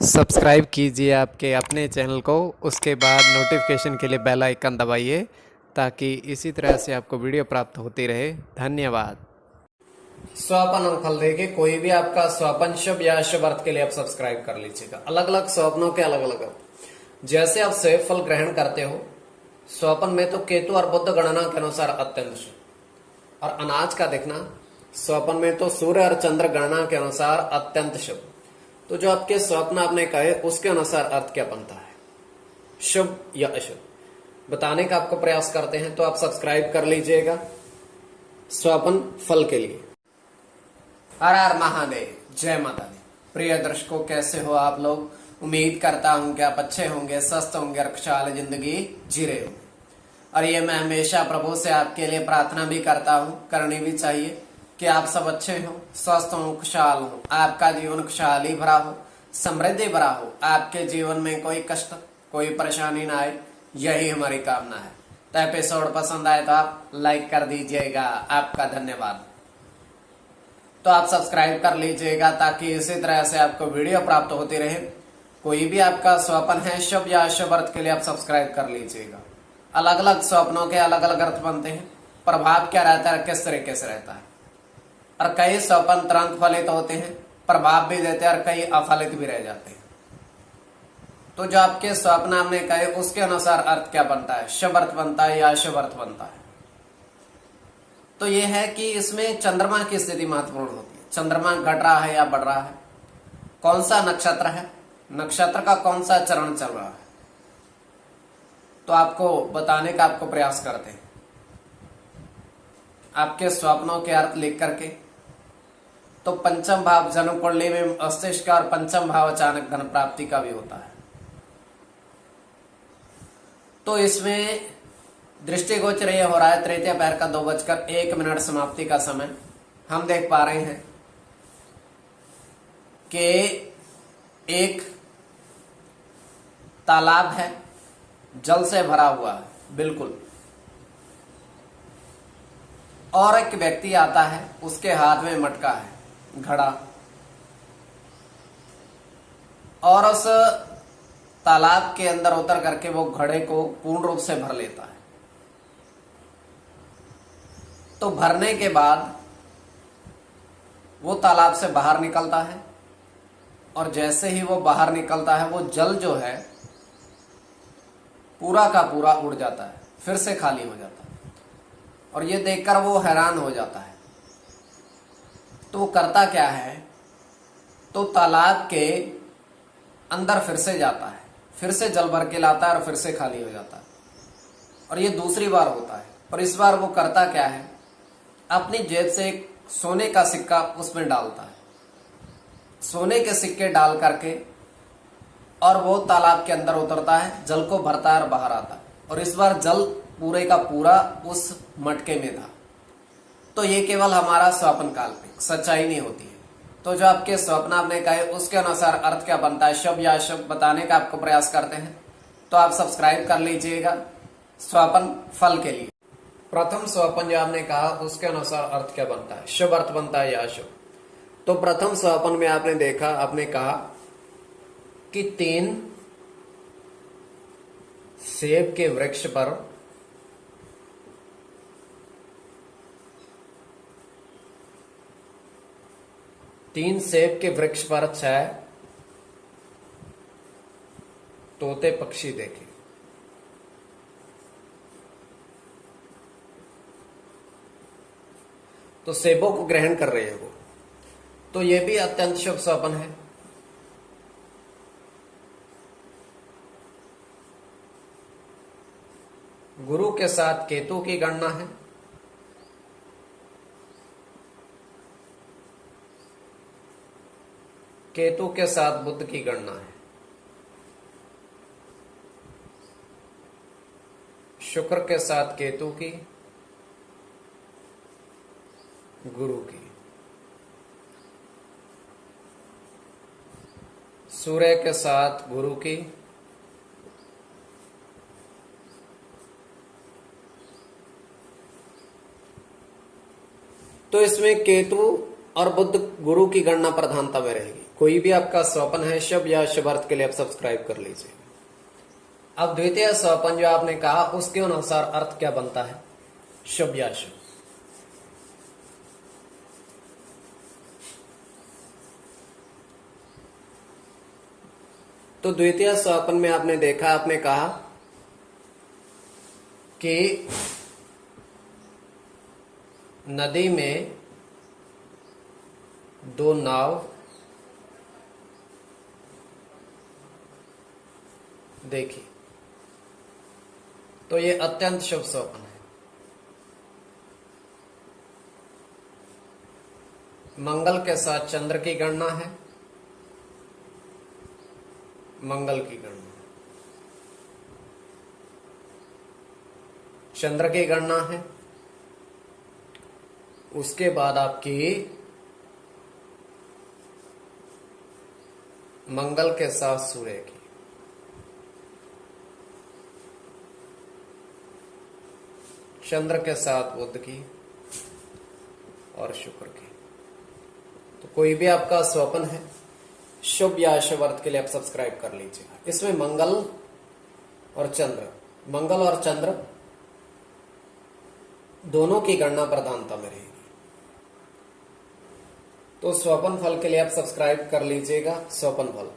Subscribe कीजिए आपके अपने चैनल को, उसके बाद नोटिफिकेशन के लिए बेल आइकन दबाइए ताकि इसी तरह से आपको वीडियो प्राप्त होती रहे। धन्यवाद। स्वपन हम फल देखे कोई भी आपका स्वपन शुभ या शुभ अर्थ के लिए आप सब्सक्राइब कर लीजिएगा। अलग अलग स्वप्नों के अलग अलग अर्थ। जैसे आप सेब फल ग्रहण करते हो, स्वपन में तो केतु और बुध गणना के अनुसार अत्यंत शुभ, और अनाज का देखना स्वपन में तो सूर्य और चंद्र गणना के अनुसार अत्यंत शुभ। तो जो आपके स्वप्न आपने कहे उसके अनुसार अर्थ क्या बनता है, शुभ या अशुभ, बताने का आपको प्रयास करते हैं। तो आप सब्सक्राइब कर लीजिएगा स्वपन फल के लिए। हर हर महादेव, जय माता दी। प्रिय दर्शकों, कैसे हो आप लोग? उम्मीद करता हूं कि आप अच्छे होंगे, स्वस्थ होंगे और खुशहाल जिंदगी जी रहे होंगे। और ये मैं हमेशा प्रभु से आपके लिए प्रार्थना भी करता हूं, करनी भी चाहिए, कि आप सब अच्छे हो, स्वस्थ हो, खुशहाल हो, आपका जीवन खुशहाली भरा हो, समृद्धि भरा हो, आपके जीवन में कोई कष्ट कोई परेशानी ना आए, यही हमारी कामना है। तो एपिसोड पसंद आए तो आप लाइक कर दीजिएगा, आपका धन्यवाद। तो आप सब्सक्राइब कर लीजिएगा ताकि इसी तरह से आपको वीडियो प्राप्त होती रहे। कोई भी आपका स्वप्न है शुभ या अशुभ अर्थ के लिए आप सब्सक्राइब कर लीजिएगा। अलग अलग स्वप्नों के अलग अलग अर्थ बनते हैं, प्रभाव क्या रहता है, किस तरीके से रहता है। और कई स्वप्न तुरंत फलित होते हैं, प्रभाव भी देते हैं, और कई अफलित भी रह जाते हैं। तो जो आपके स्वप्न आपने कहे उसके अनुसार अर्थ क्या बनता है, शुभ अर्थ बनता है या अशुभ अर्थ बनता है। तो यह है कि इसमें चंद्रमा की स्थिति महत्वपूर्ण होती है। चंद्रमा घट रहा है या बढ़ रहा है, कौन सा नक्षत्र है, नक्षत्र का कौन सा चरण चल रहा है, तो आपको बताने का आपको प्रयास करते हैं। आपके स्वप्नों के अर्थ लिख करके। तो पंचम भाव जन्म कुंडली में मस्तिष्क का, और पंचम भाव अचानक धन प्राप्ति का भी होता है। तो इसमें दृष्टिगोचर यह हो रहा है, तृतीय पैर का 2:01 समाप्ति का समय हम देख पा रहे हैं कि एक तालाब है, जल से भरा हुआ है बिल्कुल, और एक व्यक्ति आता है, उसके हाथ में मटका है, घड़ा, और उस तालाब के अंदर उतर करके वो घड़े को पूर्ण रूप से भर लेता है। तो भरने के बाद वो तालाब से बाहर निकलता है, और जैसे ही वो बाहर निकलता है वो जल जो है पूरा का पूरा उड़ जाता है, फिर से खाली हो जाता है। और ये देखकर वो हैरान हो जाता है। तो वो करता क्या है, तो तालाब के अंदर फिर से जाता है, फिर से जल भर के लाता है और फिर से खाली हो जाता है। और ये दूसरी बार होता है। और इस बार वो करता क्या है, अपनी जेब से एक सोने का सिक्का उसमें डालता है, सोने के सिक्के डाल करके, और वो तालाब के अंदर उतरता है, जल को भरता है और बाहर आता है। और इस बार जल पूरे का पूरा उस मटके में था। तो ये केवल हमारा स्वप्न काल्पनिक, सच्चाई नहीं होती है। तो जो आपके स्वप्न आपने कहे उसके अनुसार अर्थ क्या बनता है, शुभ या अशुभ, बताने का आपको प्रयास करते हैं। तो आप सब्सक्राइब कर लीजिएगा स्वप्न फल के लिए। प्रथम स्वप्न जो आपने कहा उसके अनुसार अर्थ क्या बनता है, शुभ अर्थ बनता है या अशुभ। तो प्रथम स्वप्न में आपने देखा, आपने कहा कि 3 सेब के वृक्ष पर तीन सेब के वृक्ष पर 6 तोते पक्षी देखे। तो सेबों को ग्रहण कर रहे हैं वो। तो यह भी अत्यंत शुभ स्वप्न है। गुरु के साथ केतु की गणना है। केतु के साथ बुध की गणना है। शुक्र के साथ केतु की, गुरु की, सूर्य के साथ गुरु की, तो इसमें केतु और बुध गुरु की गणना प्रधानता में रहेगी। कोई भी आपका स्वप्न है शुभ या शुभ अर्थ के लिए आप सब्सक्राइब कर लीजिए। अब द्वितीय स्वप्न जो आपने कहा उसके अनुसार अर्थ क्या बनता है, शुभ या शुभ। तो द्वितीय स्वप्न में आपने देखा, आपने कहा कि नदी में दो नाव देखी, तो ये अत्यंत शुभ स्वप्न है। मंगल के साथ चंद्र की गणना है, मंगल की गणना, चंद्र की गणना है, उसके बाद आपकी मंगल के साथ सूर्य की, चंद्र के साथ बुध की और शुक्र की। तो कोई भी आपका स्वप्न है शुभ या अशुभ अर्थ के लिए आप सब्सक्राइब कर लीजिएगा। इसमें मंगल और चंद्र दोनों की गणना प्रधानता में रहेगी। तो स्वप्न फल के लिए आप सब्सक्राइब कर लीजिएगा। स्वप्न फल